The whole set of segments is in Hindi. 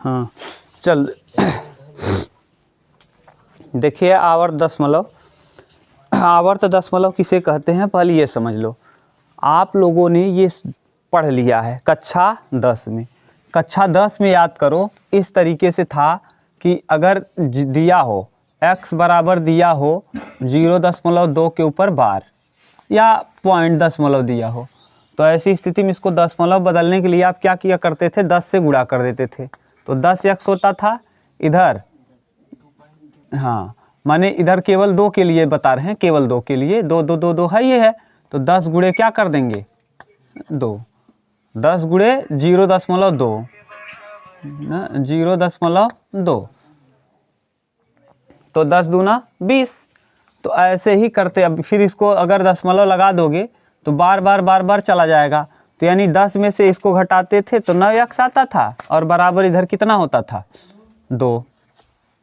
हाँ चल देखिए, आवर्त दशमलव, आवर्त दशमलव किसे कहते हैं पहले ये समझ लो। आप लोगों ने ये पढ़ लिया है कक्षा 10 में। कक्षा 10 में याद करो, इस तरीके से था कि अगर दिया हो x बराबर दिया हो 0.2 के ऊपर बार या पॉइंट दशमलव दिया हो, तो ऐसी स्थिति में इसको दशमलव बदलने के लिए आप क्या किया करते थे, 10 से गुणा कर देते थे, तो 10x होता था। इधर हाँ माने इधर केवल 2 के लिए बता रहे हैं, केवल 2 के लिए, 2 2 2 2 है ये है, तो 10 गुणे क्या कर देंगे 2, 10 गुणे 0.2 ना 0.2, तो 10 दूना 20। तो ऐसे ही करते, अब फिर इसको अगर दशमलव लगा दोगे तो बार बार चला जाएगा, तो यानी 10 में से इसको घटाते थे तो 9x आता था और बराबर इधर कितना होता था 2,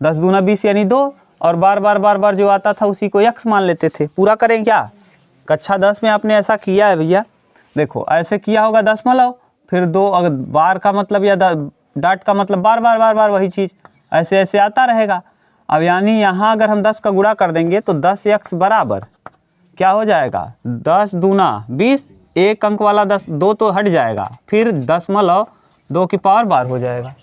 10 दूना 20 यानी 2, और बार बार जो आता था उसी को x मान लेते थे। पूरा करें क्या, कक्षा 10 में आपने ऐसा किया है भैया, देखो ऐसे किया होगा दशमलव, फिर 2, अगर बार का मतलब या डॉट का मतलब बार वही चीज़, ऐसे ऐसे आता रहेगा। अब यानी यहाँ अगर हम 10 का गुणा कर देंगे तो 10x बराबर क्या हो जाएगा 10 दूना 20, एक अंक वाला 10 2 तो हट जाएगा, फिर दशमलव 2 की पावर बार हो जाएगा।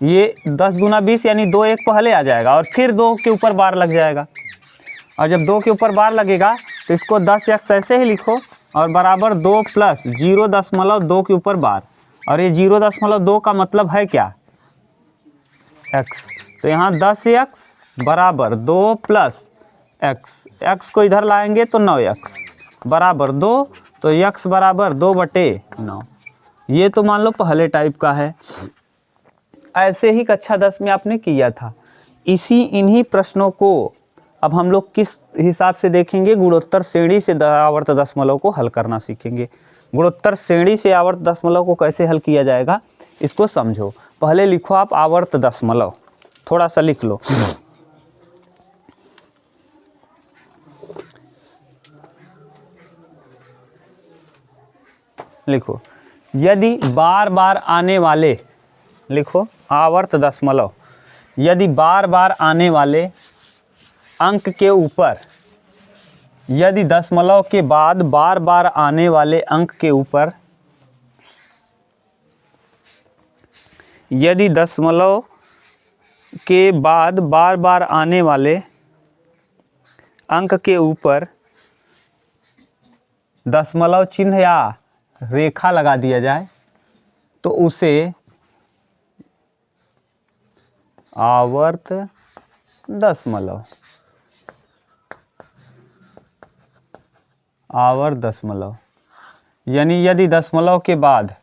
ये 10 दूना 20 यानी 2 एक पहले आ जाएगा और फिर 2 के ऊपर बार लग जाएगा, और जब 2 के ऊपर बार लगेगा तो इसको 10x ऐसे ही लिखो और बराबर 2 प्लस 0.2 के ऊपर बार, और ये 0.2 का मतलब है क्या x, तो यहाँ 10x बराबर 2 प्लस x को इधर लाएंगे तो 9x बराबर 2, तो x बराबर 2/9। ये तो मान लो पहले टाइप का है, ऐसे ही कक्षा 10 में आपने किया था। इन्हीं प्रश्नों को अब हम लोग किस हिसाब से देखेंगे, गुणोत्तर श्रेणी से आवर्त दशमलव को हल करना सीखेंगे। गुणोत्तर श्रेणी से आवर्त दशमलव को कैसे हल किया जाएगा इसको समझो। पहले लिखो आप आवर्त दशमलव, थोड़ा सा लिख लो। लिखो यदि बार बार आने वाले, लिखो आवर्त दशमलव, यदि बार बार आने वाले अंक के ऊपर, यदि दशमलव के बाद बार बार आने वाले अंक के ऊपर, यदि दशमलव के बाद बार बार आने वाले अंक के ऊपर दशमलव चिन्ह या रेखा लगा दिया जाए तो उसे आवर्त दशमलव, आवर्त दशमलव, यानी यदि दशमलव के बाद,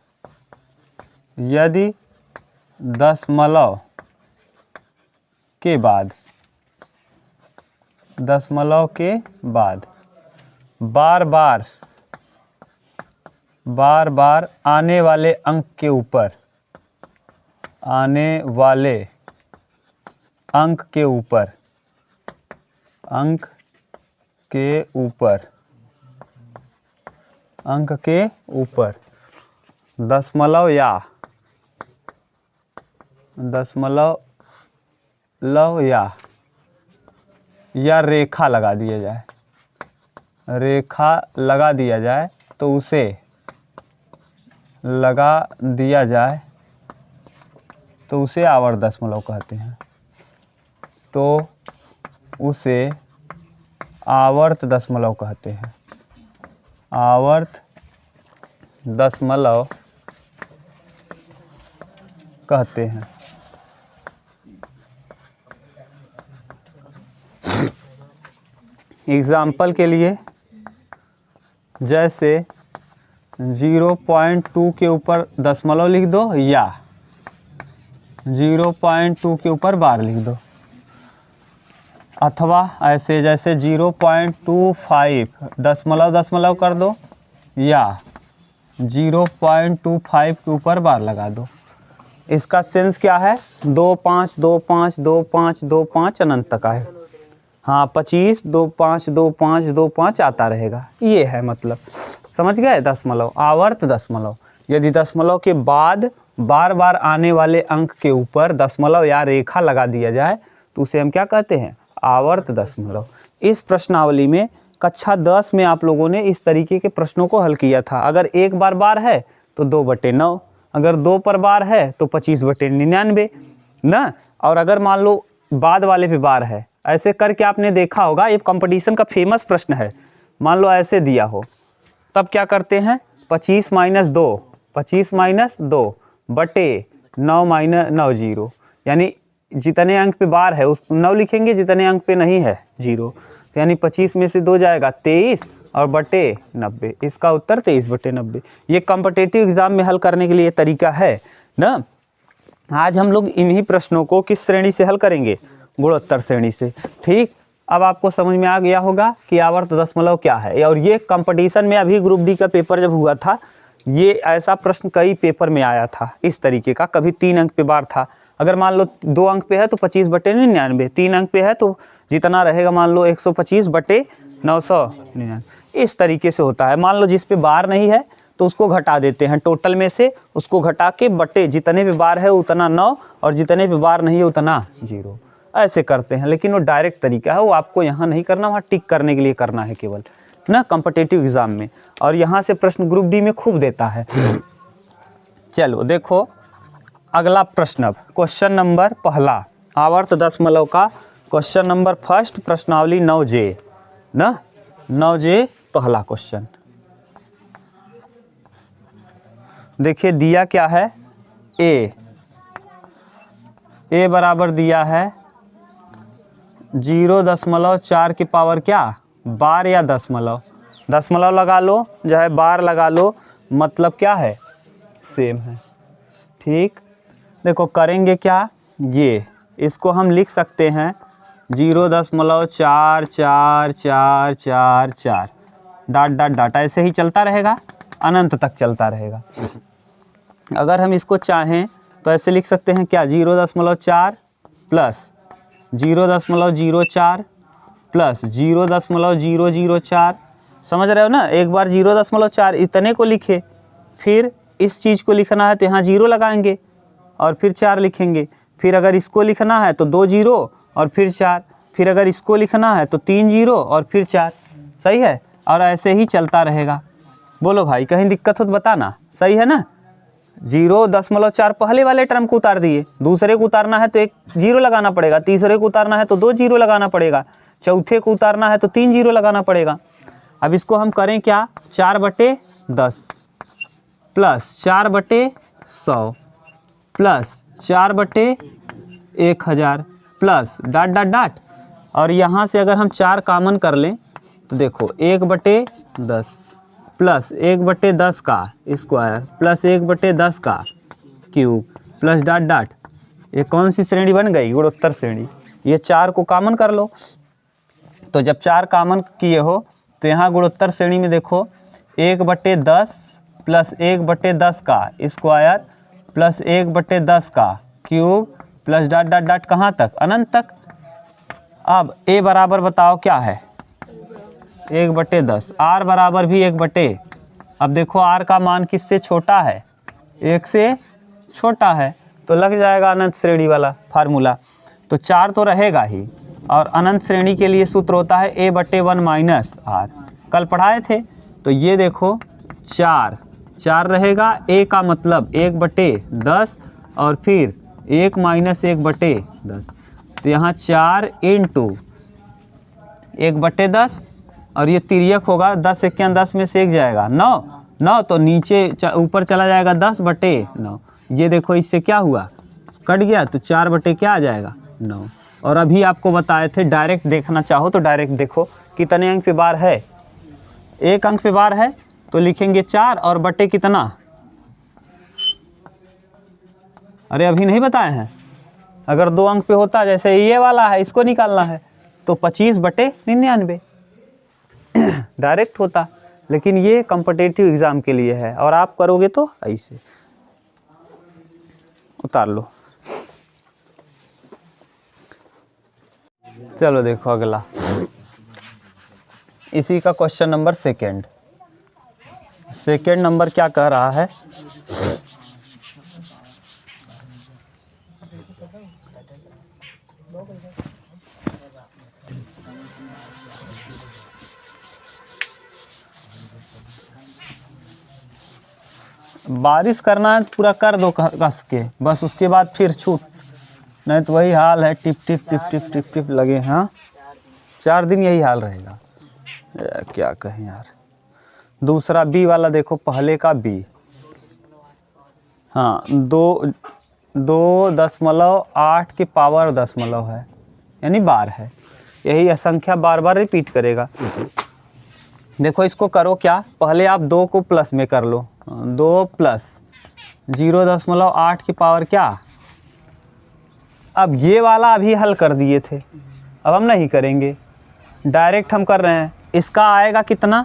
यदि दशमलव के बाद, दशमलव के बाद बार बार आने वाले अंक के ऊपर, आने वाले अंक के ऊपर, अंक के ऊपर, अंक के ऊपर दशमलव या रेखा लगा दिया जाए, रेखा लगा दिया जाए तो उसे लगा दिया जाए तो उसे आवर्त दशमलव कहते हैं, तो उसे आवर्त दशमलव कहते हैं, आवर्त दशमलव कहते हैं। एग्जाम्पल के लिए जैसे 0.2 के ऊपर दशमलव लिख दो या 0.2 के ऊपर बार लिख दो, अथवा ऐसे जैसे 0.25 दशमलव कर दो या 0.25 के ऊपर बार लगा दो। इसका सेंस क्या है, 2 5 2 5 2 5 2 5 अनंत तक है, हाँ 25 2 5 2 5 2 5 आता रहेगा, ये है मतलब। समझ गए, दशमलव आवर्त दशमलव, यदि दशमलव के बाद बार बार आने वाले अंक के ऊपर दशमलव या रेखा लगा दिया जाए तो उसे हम क्या कहते हैं, आवर्त दशमलव। इस प्रश्नावली में कक्षा 10 में आप लोगों ने इस तरीके के प्रश्नों को हल किया था। अगर एक बार बार है तो 2/9, अगर 2 पर बार है तो 25/99 ना, और अगर मान लो बाद वाले पे बार है, ऐसे करके आपने देखा होगा, ये कंपटीशन का फेमस प्रश्न है। मान लो ऐसे दिया हो तब क्या करते हैं, 25 - 2, 25 - 2 बटे 9 - 9 0, यानी जितने अंक पे बार है उस 9 लिखेंगे, जितने अंक पे नहीं है 0, तो यानी 25 में से 2 जाएगा 23 और बटे 90, इसका उत्तर 23/90। ये कॉम्पिटिटिव एग्जाम में हल करने के लिए तरीका है ना। आज हम लोग इन्हीं प्रश्नों को किस श्रेणी से हल करेंगे, गुणोत्तर श्रेणी से। ठीक, अब आपको समझ में आ गया होगा कि आवर्त दशमलव क्या है। और ये कंपटीशन में अभी ग्रुप डी का पेपर जब हुआ था, ये ऐसा प्रश्न कई पेपर में आया था इस तरीके का। कभी 3 अंक पे बार था, अगर मान लो 2 अंक पे है तो 25/99, 3 अंक पे है तो जितना रहेगा मान लो 125/999, इस तरीके से होता है। मान लो जिस पे बार नहीं है तो उसको घटा देते हैं, टोटल में से उसको घटा के बटे जितने पे बार है उतना 9 और जितने पे बार नहीं है उतना 0, ऐसे करते हैं। लेकिन वो डायरेक्ट तरीका है, वो आपको यहाँ नहीं करना, वहाँ टिक करने के लिए करना है केवल ना कॉम्पिटिटिव एग्जाम में। और यहाँ से प्रश्न ग्रुप डी में खूब देता है। चलो देखो अगला प्रश्न, अब क्वेश्चन नंबर पहला, आवर्त दशमलव का क्वेश्चन नंबर फर्स्ट, प्रश्नावली 9J ना, 9J पहला क्वेश्चन। देखिए दिया क्या है, ए बराबर दिया है 0.4 की पावर क्या, बार या दशमलव, दशमलव लगा लो चाहे बार लगा लो, मतलब क्या है, सेम है। ठीक, देखो करेंगे क्या, ये इसको हम लिख सकते हैं 0.444444 डॉट डॉट डॉट, ऐसे ही चलता रहेगा, अनंत तक चलता रहेगा। अगर हम इसको चाहें तो ऐसे लिख सकते हैं क्या, 0.4 प्लस 0.04 प्लस 0.004, समझ रहे हो ना। एक बार 0.4 इतने को लिखे, फिर इस चीज़ को लिखना है तो यहाँ 0 लगाएंगे और फिर 4 लिखेंगे, फिर अगर इसको लिखना है तो 2 0 और फिर 4, फिर अगर इसको लिखना है तो 3 0 और फिर 4, सही है। और ऐसे ही चलता रहेगा। बोलो भाई कहीं दिक्कत हो तो बताना, सही है ना। 0.4 पहले वाले टर्म को उतार दिए, दूसरे को उतारना है तो 1 0 लगाना पड़ेगा, तीसरे को उतारना है तो 2 0 लगाना पड़ेगा, चौथे को उतारना है तो 3 0 लगाना पड़ेगा। अब इसको हम करें क्या, 4/10 plus 4/100 plus 4/1000 plus dot dot dot, और यहाँ से अगर हम 4 कॉमन कर लें तो देखो 1/10 प्लस 1/10 का स्क्वायर प्लस 1/10 का क्यूब प्लस डॉट डॉट, ये कौन सी श्रेणी बन गई, गुणोत्तर श्रेणी। ये 4 को कॉमन कर लो, तो जब 4 कॉमन किए हो तो यहाँ गुणोत्तर श्रेणी में देखो 1/10 प्लस 1/10 का स्क्वायर प्लस 1/10 का cube plus dot dot dot, कहाँ तक, अनंत तक। अब ए बराबर बताओ क्या है, 1/10, आर बराबर भी 1/, अब देखो आर का मान किससे छोटा है, 1 से छोटा है, तो लग जाएगा अनंत श्रेणी वाला फार्मूला। तो 4 तो रहेगा ही, और अनंत श्रेणी के लिए सूत्र होता है a/1 माइनस आर, कल पढ़ाए थे। तो ये देखो 4 रहेगा, a का मतलब 1/10 और फिर 1 माइनस 1/10, तो यहाँ 4 × 1/10, और ये तिर्यक होगा 10 × 10 में से 1 जाएगा 9, तो नीचे ऊपर चला जाएगा 10/9। ये देखो इससे क्या हुआ, कट गया, तो 4 क्या आ जाएगा 9। और अभी आपको बताए थे डायरेक्ट देखना चाहो तो डायरेक्ट देखो कितने अंक पे बार है, 1 अंक पे बार है तो लिखेंगे 4 और बटे कितना, अरे अभी नहीं बताए हैं। अगर 2 अंक पे होता, जैसे ये वाला है इसको निकालना है तो 25/99 डायरेक्ट होता, लेकिन ये कॉम्पिटिटिव एग्जाम के लिए है, और आप करोगे तो ऐसे उतार लो। चलो देखो अगला, इसी का क्वेश्चन नंबर सेकंड नंबर क्या कह रहा है, बारिश करना है पूरा कर दो कस के, बस उसके बाद फिर छूट, नहीं तो वही हाल है, tip tip tip tip tip tip लगे। हाँ 4 दिन यही हाल रहेगा, क्या कहें यार। दूसरा बी वाला देखो, पहले का बी, हाँ 2.8 की पावर दशमलव है, यानी बार है। यही संख्या बार बार रिपीट करेगा। देखो इसको करो क्या, पहले आप 2 को प्लस में कर लो, 2 प्लस 0.8 की पावर क्या। अब ये वाला अभी हल कर दिए थे, अब हम नहीं करेंगे, डायरेक्ट हम कर रहे हैं। इसका आएगा कितना,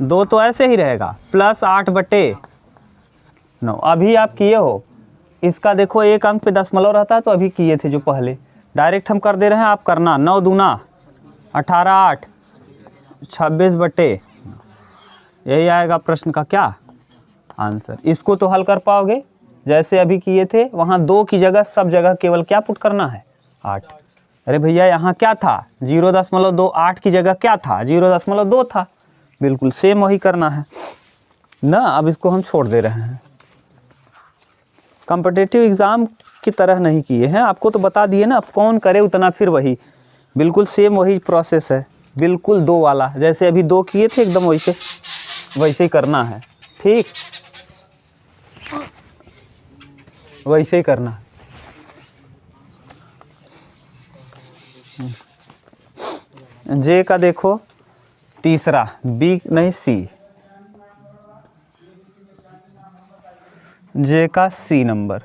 2 तो ऐसे ही रहेगा, प्लस 8/9। अभी आप किए हो, इसका देखो एक अंक पे दशमलव रहता है, तो अभी किए थे जो पहले, डायरेक्ट हम कर दे रहे हैं, आप करना। 9 दूना 18, 8 26/9, यही आएगा प्रश्न का क्या आंसर। इसको तो हल कर पाओगे जैसे अभी किए थे, वहाँ 2 की जगह सब जगह केवल क्या पुट करना है, 8। अरे भैया यहाँ क्या था, 0.28 की जगह क्या था, 0.2 था, बिल्कुल सेम वही करना है ना। अब इसको हम छोड़ दे रहे हैं, कॉम्पिटिटिव एग्ज़ाम की तरह नहीं किए हैं, आपको तो बता दिए ना, अब कौन करे उतना, फिर वही बिल्कुल सेम वही प्रोसेस है, बिल्कुल 2 वाला, जैसे अभी 2 किए थे एकदम वैसे ही करना है, ठीक वैसे ही करना है। जे का देखो तीसरा, बी नहीं सी, जे का सी नंबर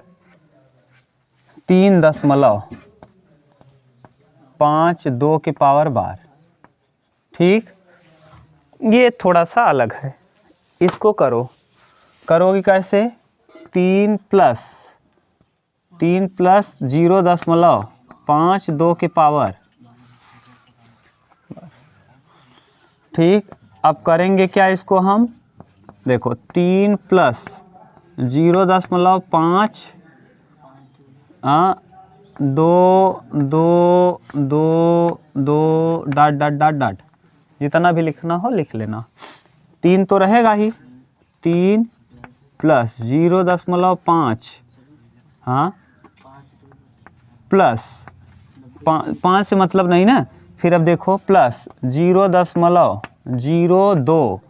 3.52 की पावर बार, ठीक। ये थोड़ा सा अलग है, इसको करोगे कैसे, 3 प्लस 0.52 की पावर, ठीक। अब करेंगे क्या इसको हम, देखो 3 plus 0.5 2 dot dot dot dot, जितना भी लिखना हो लिख लेना। 3 तो रहेगा ही, 3 प्लस 0.5, हाँ प्लस 5 से मतलब नहीं ना, फिर अब देखो प्लस 0.02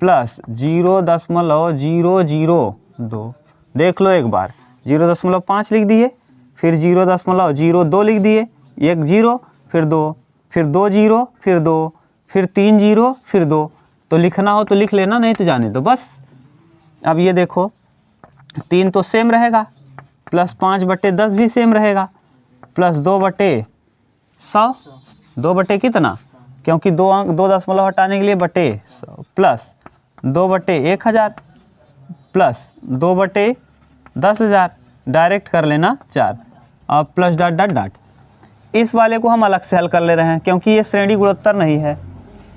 प्लस 0.002, देख लो एक बार, 0.5 लिख दिए, फिर 0.02 लिख दिए, एक 0 फिर 2, फिर 2 0 फिर 2, फिर 3 0 फिर 2, तो लिखना हो तो लिख लेना, नहीं तो जाने दो बस। अब ये देखो 3 तो सेम रहेगा, प्लस 5/10 भी सेम रहेगा, प्लस 2/100, 2 कितना, क्योंकि 2 अंक 2 दशमलव हटाने के लिए बटे 100, प्लस 2/1000 प्लस 2/10,000, डायरेक्ट कर लेना 4, अब प्लस डॉट डॉट डॉट। इस वाले को हम अलग से हल कर ले रहे हैं, क्योंकि ये श्रेणी गुणोत्तर नहीं है,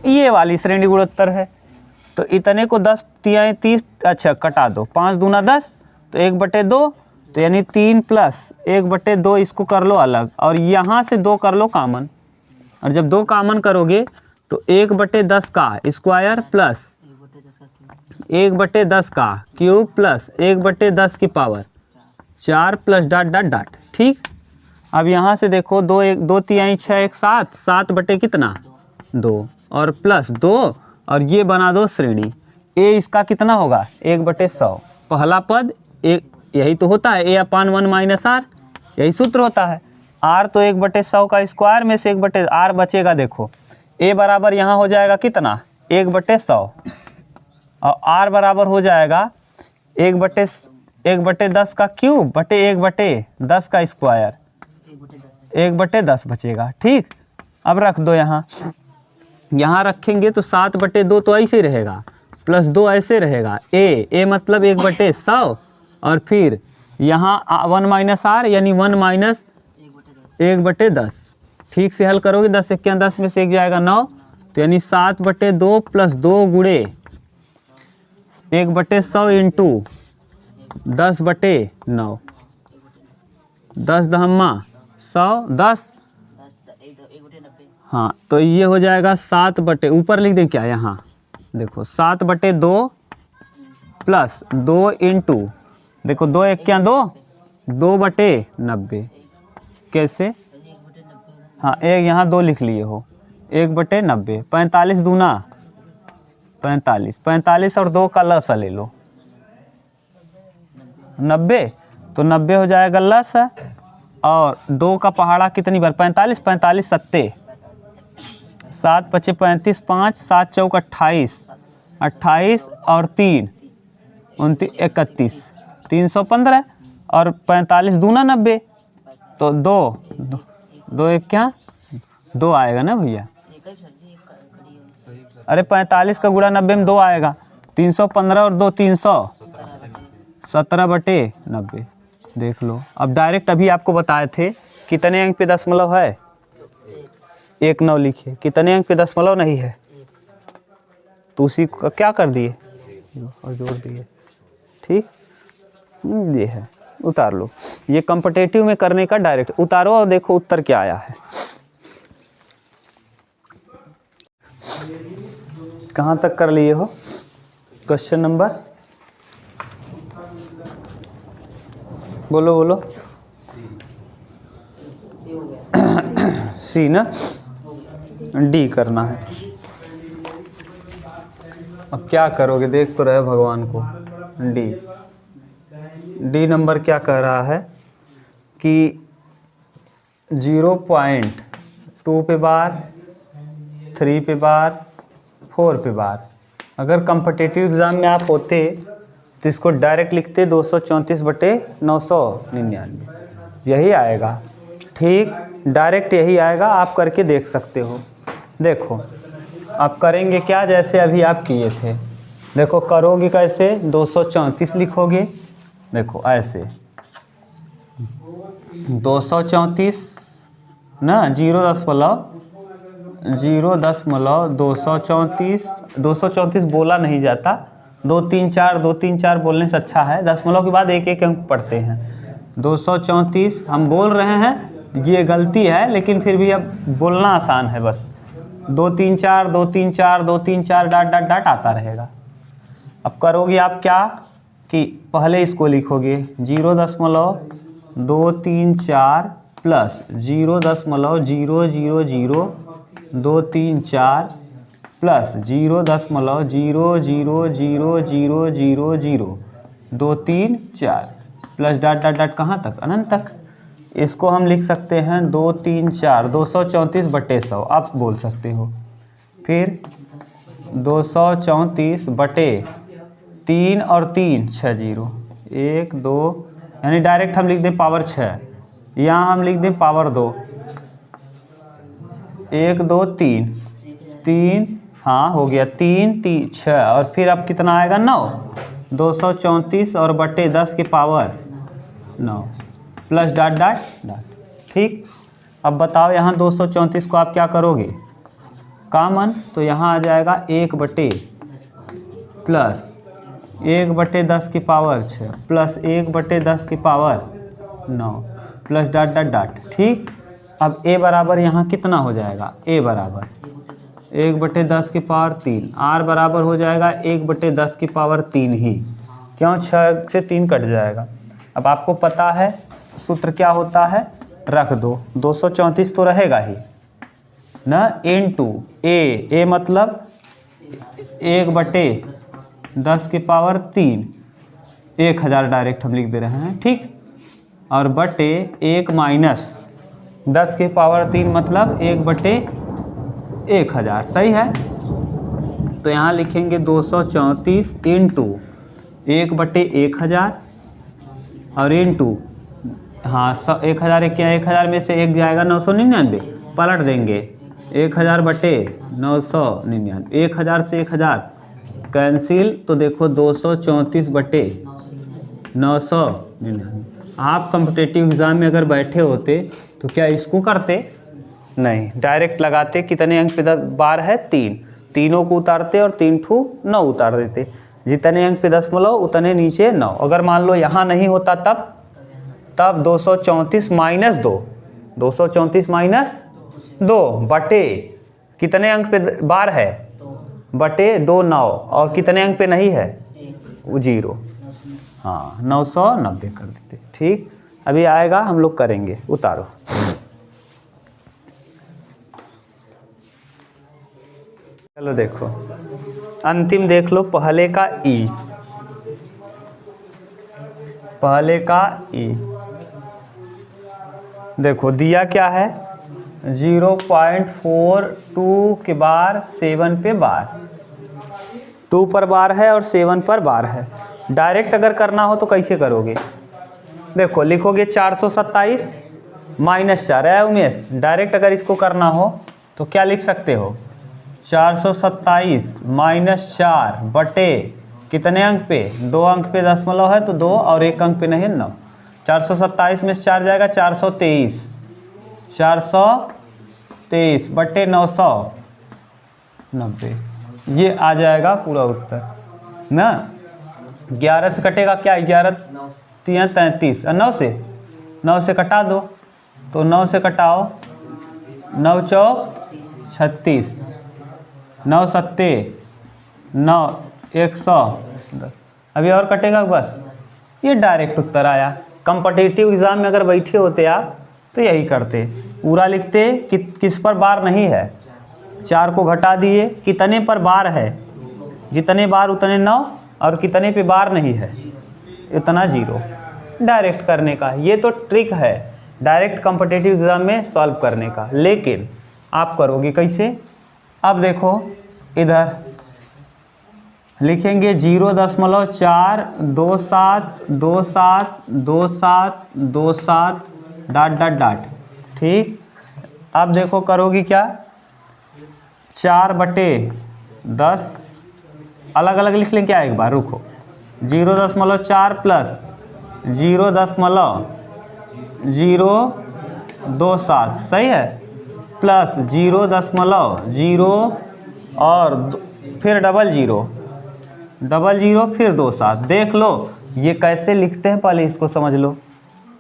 ये वाली श्रेणी गुणोत्तर है। तो इतने को 10 तिहाई 30, अच्छा कटा दो, 5 दूना 10, तो 1/2, तो यानी 3 प्लस 1/2, इसको कर लो अलग, और यहाँ से 2 कर लो कामन, और जब 2 कामन करोगे तो 1/10 का स्क्वायर प्लस 1/10 का क्यूब प्लस 1/10 की power 4 plus dot dot dot, ठीक। अब यहाँ से देखो 2 तिहाई 6 1 7, 7 कितना 2, और प्लस 2, और ये बना दो श्रेणी। ए इसका कितना होगा, 1/100, पहला पद एक, यही तो होता है A/1 माइनस आर, यही सूत्र होता है। आर तो 1/100 का स्क्वायर में से 1/r बचेगा, देखो ए बराबर यहाँ हो जाएगा कितना, 1/100, और आर बराबर हो जाएगा 1/10 का क्यूब बटे 1/10 का स्क्वायर, 1/10 बचेगा, ठीक। अब रख दो यहाँ रखेंगे तो 7/2 तो ऐसे ही रहेगा, प्लस 2 ऐसे रहेगा, ए मतलब 1/100, और फिर यहाँ 1 माइनस आर यानी 1 माइनस 1/10, ठीक से हल करोगे, 10 से 10 में से 1 जाएगा 9, तो यानी 7/2 प्लस 2 गुणे 1/100 इंटू 10/9, 10 दहम्मा 100, 10। हाँ तो ये हो जाएगा 7 बटे, ऊपर लिख दें क्या यहाँ, देखो 7 बटे 2 प्लस 2 इंटू, देखो 2 एक क्या 2, 2 बटे 90। कैसे, हाँ एक यहाँ 2 लिख लिए हो, 1 बटे 90। 45 दूना 45, 45 और 2 का लसा ले लो 90, तो 90 हो जाएगा लस है, और 2 का पहाड़ा कितनी बार 45, 45 सत्ते 7 पचे 35, 5 7 चौक 28, 28 और 3 29 31, 315 और 45 दूना 90, तो 2 एक क्या 2 आएगा ना भैया। अरे 45 का गुणा 90 में 2 आएगा, 315 और 2 300, 17 बटे 90। देख लो, अब डायरेक्ट अभी आपको बताए थे कितने अंक पे दशमलव है, 1 9 लिखिए, कितने अंक पे दशमलव नहीं है तो उसी का क्या कर दिए और जोड़ दिए। ठीक, ये है, उतार लो। ये कॉम्पिटिटिव में करने का डायरेक्ट उतारो और देखो उत्तर क्या आया है। कहाँ तक कर लिए हो क्वेश्चन नंबर, बोलो बोलो। सी ना, डी करना है। अब क्या करोगे, देख तो रहे भगवान को। डी नंबर क्या कह रहा है कि 0.2 पे बार, 3 पे बार, 4 पे बार। अगर कॉम्पिटिटिव एग्ज़ाम में आप होते तो इसको डायरेक्ट लिखते 234 बटे 999, यही आएगा। ठीक, डायरेक्ट यही आएगा, आप करके देख सकते हो। देखो आप करेंगे क्या, जैसे अभी आप किए थे, देखो करोगे कैसे, 234 लिखोगे, देखो ऐसे 234 ना, 0.234 बोला नहीं जाता, 2 3 4 बोलने से अच्छा है। दशमलव के बाद एक एक अंक पढ़ते हैं। 234 हम बोल रहे हैं, ये गलती है लेकिन फिर भी अब बोलना आसान है, बस 2 3 4 2 3 4 2 3 4 डाट डाट डाट आता रहेगा। अब करोगे आप क्या कि पहले इसको लिखोगे 0.234 plus 0.000234 plus 0.0000000234 plus dot dot dot कहाँ तक, अनंत तक। इसको हम लिख सकते हैं 2 3 4 234 बटे 100, आप बोल सकते हो। फिर 234 बटे 3 और 3 6 0 1 2, यानी डायरेक्ट हम लिख दें पावर 6, यहाँ हम लिख दें पावर 2, 1 2 3, हाँ हो गया 3 3 6, और फिर अब कितना आएगा 9, 234 और बटे 10 की power 9 plus dot dot dot. ठीक, अब बताओ यहाँ 234 को आप क्या करोगे कॉमन, तो यहाँ आ जाएगा 1 बटे प्लस 1 बटे 10 की पावर 6 प्लस 1 बटे 10 की power 9 plus dot dot dot. ठीक, अब ए बराबर यहाँ कितना हो जाएगा, ए बराबर 1 बटे 10 की पावर 3, आर बराबर हो जाएगा 1 बटे 10 की पावर 3 ही, क्यों 6 से 3 कट जाएगा। अब आपको पता है सूत्र क्या होता है, रख दो, 234 तो रहेगा ही ना, इनटू ए मतलब 1 बटे 10 की पावर 3, 1000 डायरेक्ट हम लिख दे रहे हैं। ठीक, और बटे 1 माइनस 10 की पावर 3 मतलब 1 बटे 1000, सही है। तो यहाँ लिखेंगे 234 इंटू 1 बटे 1000 और इंटू, हाँ 1000 क्या, 1000 में से 1 जाएगा 999, पलट देंगे 1000 बटे 999, 1000 से 1000 कैंसिल, तो देखो 234 बटे 999। आप कॉम्पिटिटिव एग्ज़ाम में अगर बैठे होते तो क्या इसको करते, नहीं, डायरेक्ट लगाते। कितने अंक पे 10 बार है, 3, तीनों को उतारते और 3 ठू 9 उतार देते, जितने अंक पे दशमलव उतने नीचे 9। अगर मान लो यहाँ नहीं होता तब तब 234 माइनस 2, 234 माइनस 2 बटे कितने अंक पे बार है, बटे 2 9, और कितने अंक पे नहीं है, 0। हाँ 990 कर देते। ठीक, अभी आएगा हम लोग करेंगे, उतारो। चलो देखो अंतिम देख लो, पहले का ई, पहले का ई देखो दिया क्या है, 0.42 के बार 7 पे बार, 2 पर बार है और 7 पर बार है। डायरेक्ट अगर करना हो तो कैसे करोगे, देखो लिखोगे 427 माइनस 4 है उमेश। डायरेक्ट अगर इसको करना हो तो क्या लिख सकते हो, 427 माइनस 4 बटे कितने अंक पे, 2 अंक पे दशमलव है तो 2, और 1 अंक पे नहीं है 9। 427 में से 4 जाएगा 423, 423 बटे 990, ये आ जाएगा पूरा उत्तर ना। 11 से कटेगा क्या, 11 3 33, 9 से कटा दो, तो 9 से कटाओ, 9 चौक 36, 9 सत्ते 9, 110, अभी और कटेगा बस। ये डायरेक्ट उत्तर आया। कॉम्पिटिटिव एग्ज़ाम में अगर बैठे होते आप तो यही करते, पूरा लिखते कि किस पर बार नहीं है, 4 को घटा दिए, कितने पर बार है, जितने बार उतने 9, और कितने पे बार नहीं है इतना 0। डायरेक्ट करने का ये तो ट्रिक है डायरेक्ट कॉम्पिटिटिव एग्ज़ाम में सॉल्व करने का, लेकिन आप करोगे कैसे। अब देखो इधर लिखेंगे 0.27272727 डॉट डॉट डॉट। ठीक, अब देखो करोगी क्या, 4/10 अलग अलग लिख लें क्या, एक बार रुको, 0.4 प्लस 0.027 सही है, प्लस 0.0 और फिर डबल जीरो फिर 27। देख लो ये कैसे लिखते हैं, पहले इसको समझ लो।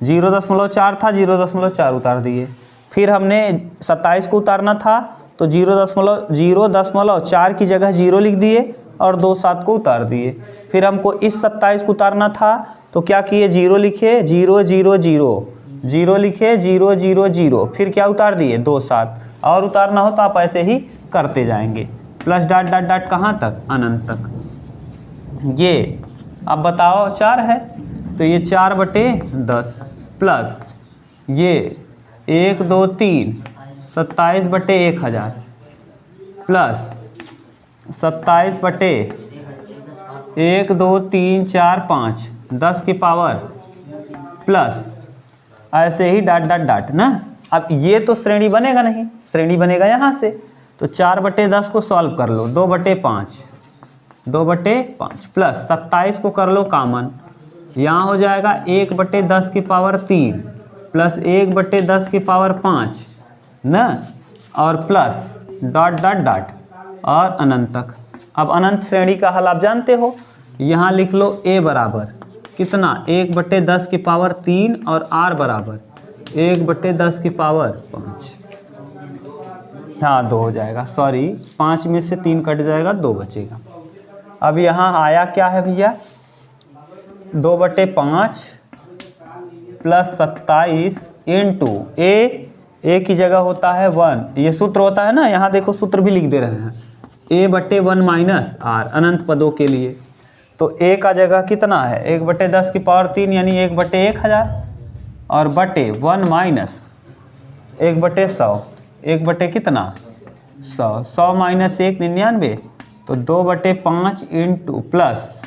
0.4 था, 0.4 उतार दिए, फिर हमने 27 को उतारना था तो 0.4 की जगह 0 लिख दिए और 27 को उतार दिए। फिर हमको इस 27 को उतारना था तो क्या किए, 0 लिखे, 0 0 0 0 लिखे, 0 0 0, फिर क्या उतार दिए 27, और उतारना हो तो आप ऐसे ही करते जाएंगे, प्लस डॉट डॉट डॉट कहाँ तक, अनंत तक। ये अब बताओ 4 है तो ये 4/10 प्लस ये 1 2 3 27/1000 प्लस 27/1 2 3 4 5 10 की पावर प्लस ऐसे ही डॉट डॉट डॉट ना। अब ये तो श्रेणी बनेगा नहीं, श्रेणी बनेगा यहाँ से, तो 4/10 को सॉल्व कर लो, 2/5 प्लस 27 को कर लो कॉमन, यहाँ हो जाएगा 1/10 की पावर 3 प्लस 1/10 की पावर 5 ना, और प्लस डॉट डॉट डॉट और अनंत तक। अब अनंत श्रेणी का हल आप जानते हो, यहाँ लिख लो a बराबर कितना, 1/10 की पावर 3 और r बराबर 1/10 की पावर 5। हाँ 2 हो जाएगा, सॉरी 5 में से 3 कट जाएगा, 2 बचेगा। अब यहाँ आया क्या है भैया, 2/5 प्लस 27 इंटू ए की जगह होता है 1, ये सूत्र होता है ना, यहाँ देखो सूत्र भी लिख दे रहे हैं, a/1 माइनस r अनंत पदों के लिए। तो a का जगह कितना है, 1/10 की पावर 3 यानी 1/1000 और बटे 1 माइनस 1/100, 1 कितना 100, 100 माइनस 1 99, तो 2/5 इंटू प्लस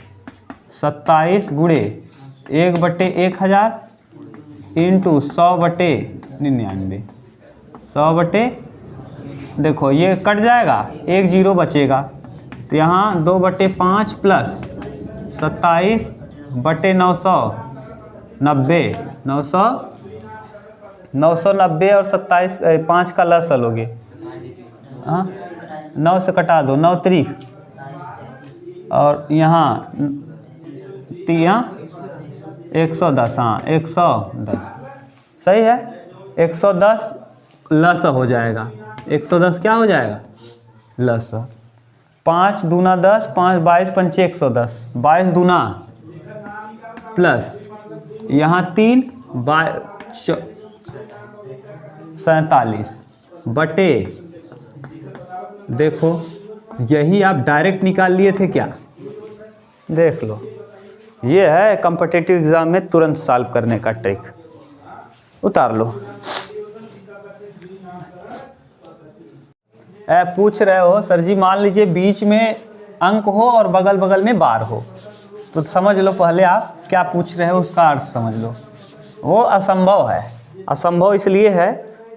27 गुणे 1/1000 इंटू 100/99, 100 देखो ये कट जाएगा, 1 0 बचेगा, तो यहाँ 2/5 प्लस 27/990, 990 और 27 5 का लस लोगे, हाँ 9 से कटा दो, 9 3 और यहाँ 110, हाँ 110 सही है। 110 लस हो जाएगा, 110 क्या हो जाएगा लस। 5 दूना 10, 5 22 पंचे 110, 22 दूना प्लस यहाँ 3 47 बटे, देखो यही आप डायरेक्ट निकाल लिए थे क्या, देख लो ये है कॉम्पिटिटिव एग्जाम में तुरंत सॉल्व करने का ट्रिक। उतार लो। पूछ रहे हो सर जी मान लीजिए बीच में अंक हो और बगल बगल में बार हो, तो समझ लो पहले आप क्या पूछ रहे हो उसका अर्थ समझ लो। वो असंभव है। असंभव इसलिए है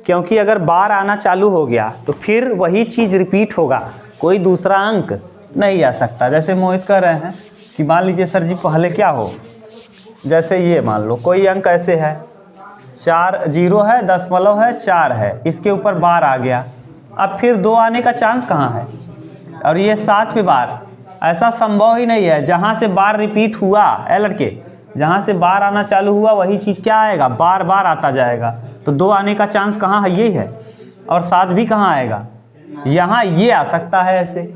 क्योंकि अगर बार आना चालू हो गया तो फिर वही चीज़ रिपीट होगा, कोई दूसरा अंक नहीं आ सकता। जैसे मोहित कह रहे हैं कि मान लीजिए सर जी पहले क्या हो, जैसे ये मान लो कोई अंक ऐसे है 4 0 है, दशमलव है, 4 है, इसके ऊपर बार आ गया, अब फिर 2 आने का चांस कहाँ है, और ये 7 बार, ऐसा संभव ही नहीं है। जहाँ से बार रिपीट हुआ लड़के, जहाँ से बार आना चालू हुआ वही चीज़ क्या आएगा, बार बार आता जाएगा। तो 2 आने का चांस कहाँ है, ये है, और 7 भी कहाँ आएगा, यहाँ ये आ सकता है। ऐसे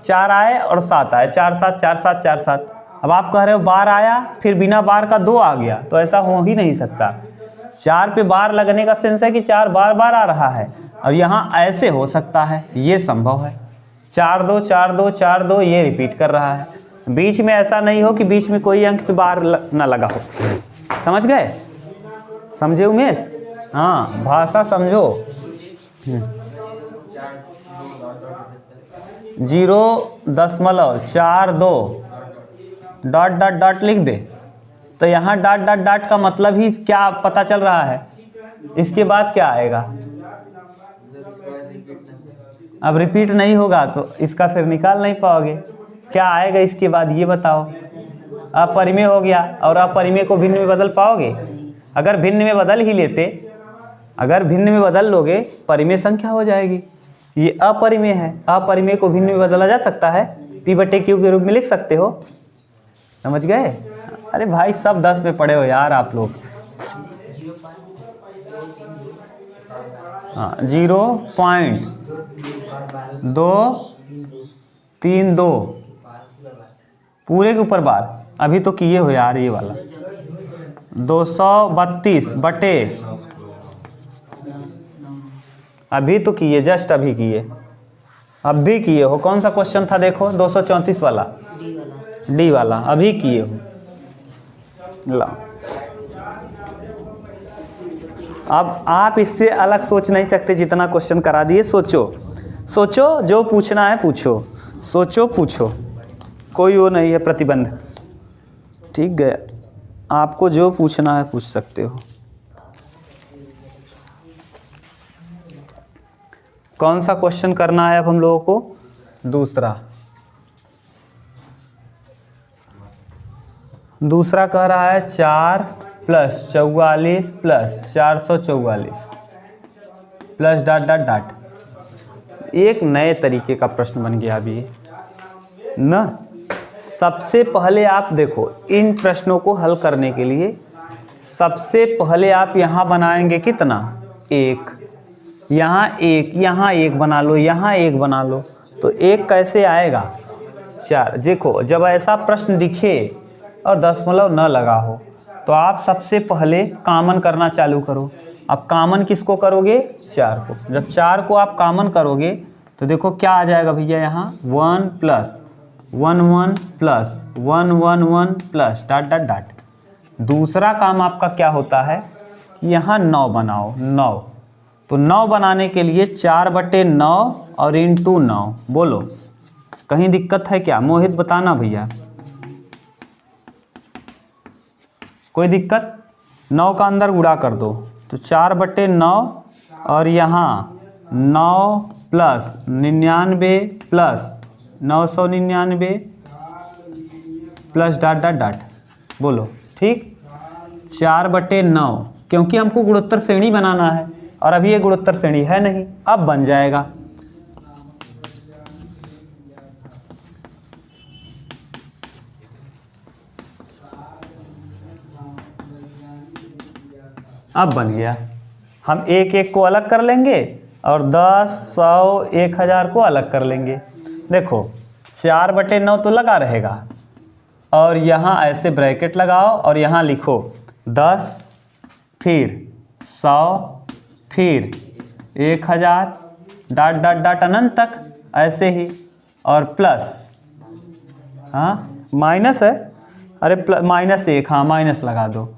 4 आए और 7 आए, 4 7 4 7 4 7। अब आप कह रहे हो बार आया फिर बिना बार का 2 आ गया, तो ऐसा हो ही नहीं सकता। 4 पे बार लगने का सेंस है कि 4 बार बार आ रहा है, और यहाँ ऐसे हो सकता है, ये संभव है। 4 2 4 2 4 2 ये रिपीट कर रहा है, बीच में ऐसा नहीं हो कि बीच में कोई अंक पे बार ना लगा हो। समझ गए, समझे उमेश? हाँ भाषा समझो। 0.42 डॉट डॉट डॉट लिख दे, तो यहाँ डॉट डॉट डॉट का मतलब ही क्या पता चल रहा है। इसके बाद क्या आएगा, अब रिपीट नहीं होगा तो इसका फिर निकाल नहीं पाओगे। क्या आएगा इसके बाद ये बताओ। अपरिमेय हो गया, और अपरिमेय को भिन्न में बदल पाओगे? अगर भिन्न में बदल ही लेते, अगर भिन्न में बदल लोगे परिमेय संख्या हो जाएगी। ये अपरिमेय है, अपरिमेय को भिन्न में बदला जा सकता है, P/Q के रूप में लिख सकते हो। समझ गए? अरे भाई सब 10 पे पढ़े हो यार आप लोग। हाँ 0.232 पूरे के ऊपर बार, अभी तो किए हो यार ये वाला। 232 बटे, अभी तो किए, जस्ट अभी किए, अब भी किए हो। कौन सा क्वेश्चन था देखो, 234 वाला, डी वाला, अभी किए हो। ला, अब आप इससे अलग सोच नहीं सकते जितना क्वेश्चन करा दिए। सोचो सोचो, जो पूछना है पूछो, सोचो पूछो, कोई वो नहीं है प्रतिबंध। ठीक है, आपको जो पूछना है पूछ सकते हो। कौन सा क्वेश्चन करना है अब हम लोगों को? दूसरा कह रहा है 4 + 44 + 444 प्लस डॉट डॉट डॉट। एक नए तरीके का प्रश्न बन गया अभी ना। सबसे पहले आप देखो, इन प्रश्नों को हल करने के लिए सबसे पहले आप यहाँ बनाएंगे कितना, 1, यहाँ 1, यहाँ 1 बना लो, यहाँ 1 बना लो, तो 1 कैसे आएगा, 4। देखो जब ऐसा प्रश्न दिखे और दशमलव न लगा हो तो आप सबसे पहले कॉमन करना चालू करो। अब कॉमन किसको करोगे, 4 को। जब 4 को आप कॉमन करोगे तो देखो क्या आ जाएगा भैया, यहाँ 1 + 1 1 + 1 1 1 प्लस डॉट डॉट डॉट। दूसरा काम आपका क्या होता है, यहाँ 9 बनाओ, 9। तो 9 बनाने के लिए 4/9 और इंटू 9। बोलो कहीं दिक्कत है क्या, मोहित बताना भैया, कोई दिक्कत? 9 का अंदर गुणा कर दो, तो 4/9 और यहाँ 9 + 99 + 999 प्लस डॉट डॉट डॉट। बोलो ठीक, 4/9, क्योंकि हमको गुणोत्तर श्रेणी बनाना है और अभी ये गुणोत्तर श्रेणी है नहीं, अब बन जाएगा। अब बन गया। हम एक एक को अलग कर लेंगे और 10, 100, 1000 को अलग कर लेंगे। देखो 4/9 तो लगा रहेगा और यहाँ ऐसे ब्रैकेट लगाओ और यहाँ लिखो 10, फिर 100, फिर 1000, डॉट डॉट डॉट अनंत तक ऐसे ही, और प्लस, हाँ माइनस है, अरे प्लस -1, हाँ माइनस लगा दो,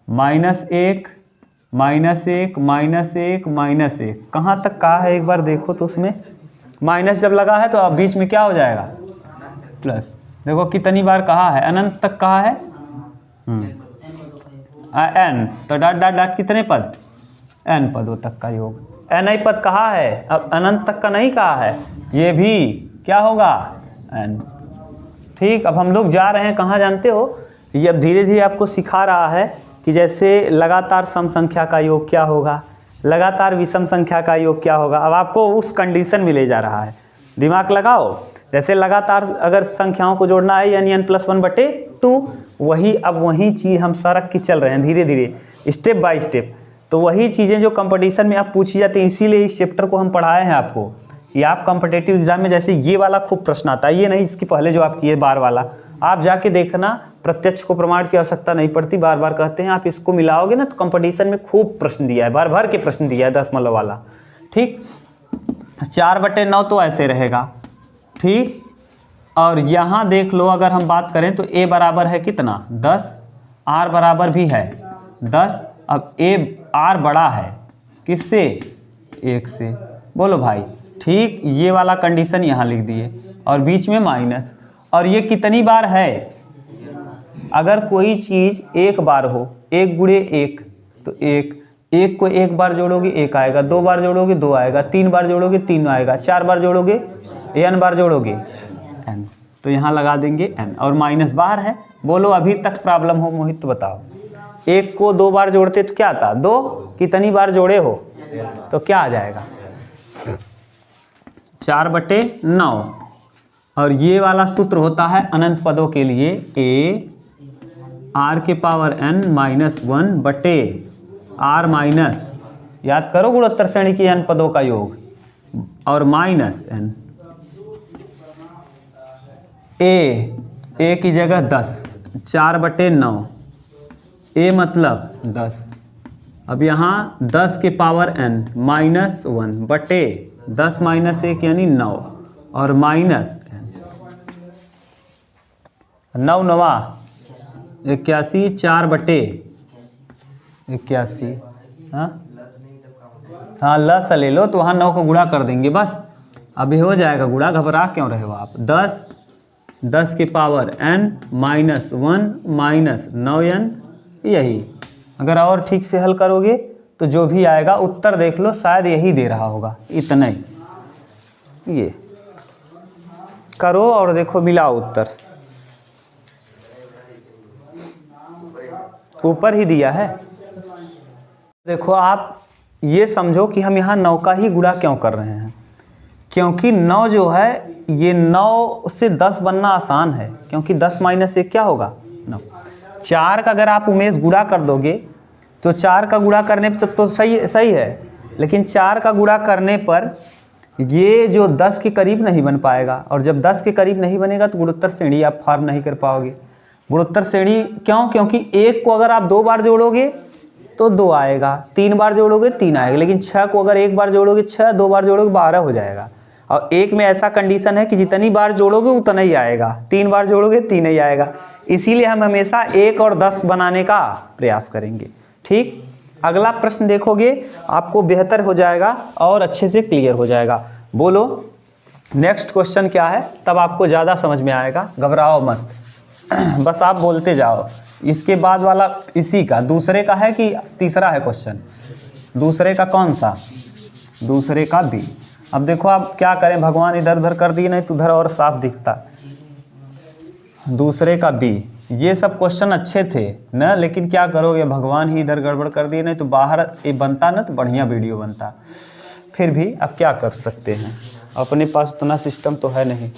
-1, -1, -1, -1, कहाँ तक कहा है एक बार देखो तो उसमें माइनस जब लगा है तो अब बीच में क्या हो जाएगा प्लस। देखो कितनी बार कहा है, अनंत तक कहा है n, तो डॉट डॉट डॉट कितने पद, n पदों तक का योग, n ही पद कहा है, अब अनंत तक का नहीं कहा है, ये भी क्या होगा n। ठीक, अब हम लोग जा रहे हैं कहाँ जानते हो, ये अब धीरे धीरे आपको सिखा रहा है कि जैसे लगातार सम संख्या का योग क्या होगा, लगातार विषम संख्या का योग क्या होगा। अब आपको उस कंडीशन में ले जा रहा है, दिमाग लगाओ। जैसे लगातार अगर संख्याओं को जोड़ना है यानी n+1/2, वही अब वही चीज़ हम सरक के चल रहे हैं धीरे धीरे स्टेप बाय स्टेप। तो वही चीज़ें जो कंपटीशन में आप पूछी जाती हैं, इसीलिए इस चैप्टर को हम पढ़ाए हैं आपको कि आप कॉम्पिटिटिव एग्जाम में जैसे ये वाला खूब प्रश्न आता है, ये नहीं इसके पहले जो आप किए बार वाला, आप जाके देखना, प्रत्यक्ष को प्रमाण की आवश्यकता नहीं पड़ती, बार बार कहते हैं, आप इसको मिलाओगे ना तो कंपटीशन में खूब प्रश्न दिया है, भर भर के प्रश्न दिया है दशमलव वाला। ठीक, 4/9 तो ऐसे रहेगा। ठीक, और यहाँ देख लो अगर हम बात करें तो a बराबर है कितना 10, r बराबर भी है 10। अब r बड़ा है किससे, 1 से, बोलो भाई। ठीक, ये वाला कंडीशन यहाँ लिख दिए और बीच में माइनस। और ये कितनी बार है, अगर कोई चीज़ एक बार हो, 1 × 1 तो 1 को एक बार जोड़ोगे 1 आएगा, 2 बार जोड़ोगे 2 आएगा, 3 बार जोड़ोगे 3 आएगा, 4 बार जोड़ोगे n बार जोड़ोगे n, तो यहाँ लगा देंगे n, और माइनस बाहर है। बोलो अभी तक प्रॉब्लम हो मोहित तो बताओ। 1 को 2 बार जोड़ते तो क्या था 2, कितनी बार जोड़े हो तो क्या आ जाएगा 4/9। और ये वाला सूत्र होता है अनंत पदों के लिए a r⁻n -1 r माइनस, याद करो गुणोत्तर श्रेणी की n पदों का योग, और -n। a की जगह 10, 4/9, a मतलब 10। अब यहाँ 10 के पावर n -1 10 - 1 यानी 9, और माइनस 9 9 81, 4/81, हाँ लस ले लो तो वहाँ 9 को गुणा कर देंगे बस, अभी हो जाएगा गुणा, घबरा क्यों रहे हो आप। 10 के पावर n -1 -9n, यही। अगर और ठीक से हल करोगे तो जो भी आएगा उत्तर देख लो, शायद यही दे रहा होगा, इतना ही। ये करो और देखो मिलाओ उत्तर, ऊपर ही दिया है। देखो आप ये समझो कि हम यहाँ 9 का ही गुणा क्यों कर रहे हैं, क्योंकि 9 जो है ये 9 से 10 बनना आसान है, क्योंकि 10 - 1 क्या होगा 9। 4 का अगर आप उमेश गुणा कर दोगे तो 4 का गुणा करने पर तो सही है, लेकिन 4 का गुणा करने पर ये जो 10 के करीब नहीं बन पाएगा, और जब 10 के करीब नहीं बनेगा तो गुणोत्तर श्रेणी आप फॉर्म नहीं कर पाओगे। गुणोत्तर श्रेणी क्यों, क्योंकि 1 को अगर आप 2 बार जोड़ोगे तो 2 आएगा, 3 बार जोड़ोगे 3 आएगा, लेकिन 6 को अगर 1 बार जोड़ोगे 6, 2 बार जोड़ोगे 12 हो जाएगा। और 1 में ऐसा कंडीशन है कि जितनी बार जोड़ोगे उतना ही आएगा, 3 बार जोड़ोगे 3 ही आएगा। इसीलिए हम हमेशा 1 और 10 बनाने का प्रयास करेंगे। ठीक, अगला प्रश्न देखोगे आपको बेहतर हो जाएगा और अच्छे से क्लियर हो जाएगा। बोलो नेक्स्ट क्वेश्चन क्या है, तब आपको ज़्यादा समझ में आएगा, घबराओ मत बस आप बोलते जाओ। इसके बाद वाला इसी का दूसरे का है कि तीसरा है क्वेश्चन, दूसरे का कौन सा, दूसरे का बी। अब देखो आप क्या करें, भगवान इधर उधर कर दिए, नहीं तो उधर और साफ दिखता। दूसरे का बी, ये सब क्वेश्चन अच्छे थे ना, लेकिन क्या करोगे, भगवान ही इधर गड़बड़ कर दिए, नहीं तो बाहर ये बनता ना तो बढ़िया वीडियो बनता। फिर भी अब क्या कर सकते हैं, अपने पास उतना सिस्टम तो है नहीं।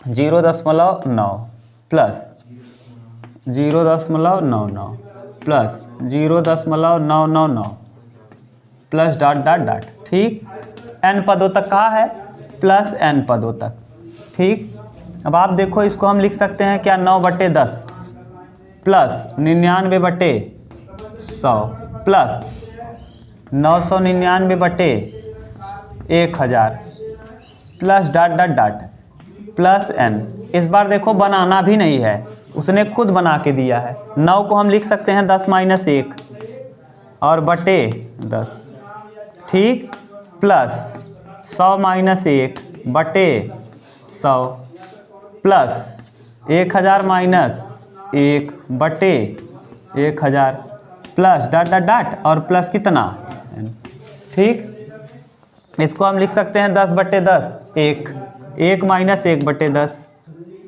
0.99 plus 0.99 plus 0.999 plus dot dot dot. ठीक, n पदों तक कहा है, प्लस n पदों तक। ठीक, अब आप देखो इसको हम लिख सकते हैं क्या, 9/10 plus 99/100 plus 999/1000 plus dot dot dot plus n। इस बार देखो बनाना भी नहीं है, उसने खुद बना के दिया है। 9 को हम लिख सकते हैं 10 - 1 और बटे 10। ठीक, प्लस 100 - 1 बटे 100 प्लस 1000 - 1 बटे 1000 प्लस डॉट डॉट डॉट और प्लस कितना, ठीक। इसको हम लिख सकते हैं 10/10 1 1-1/10।